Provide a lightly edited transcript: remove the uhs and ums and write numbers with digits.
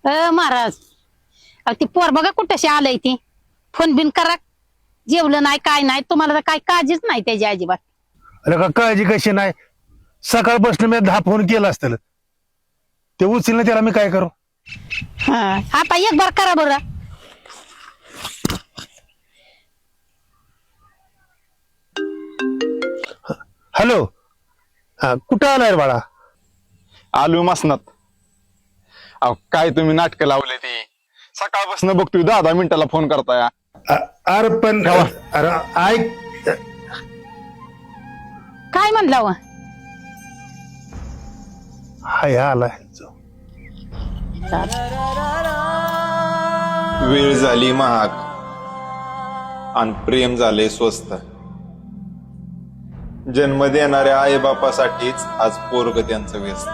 महाराज ती पोर बघा कुठशी आलंय ती फोन बिन करा जेवलं नाही काय नाही तुम्हाला तर काय काळजीच नाही त्याची अजिबात. अरे का काळजी कशी नाही सकाळपासून मी 10 फोन केला असतील ते उचलणं त्याला मी काय करू. हा आता एक बार करा बरं. हॅलो हा कुठं आलाय रे बाळा. आलू मसनात. अहो काय तुम्ही नाटकं लावले ती सकाळपासून बघतोय 10 मिनिटाला फोन करताय. अरे पण अरे ऐक काय म्हणला व हाय आलाय. वेळ झाली महाग आणि प्रेम झाले स्वस्त. जन्म देणाऱ्या आई बापासाठीच आज पोरग त्यांचं व्यस्त.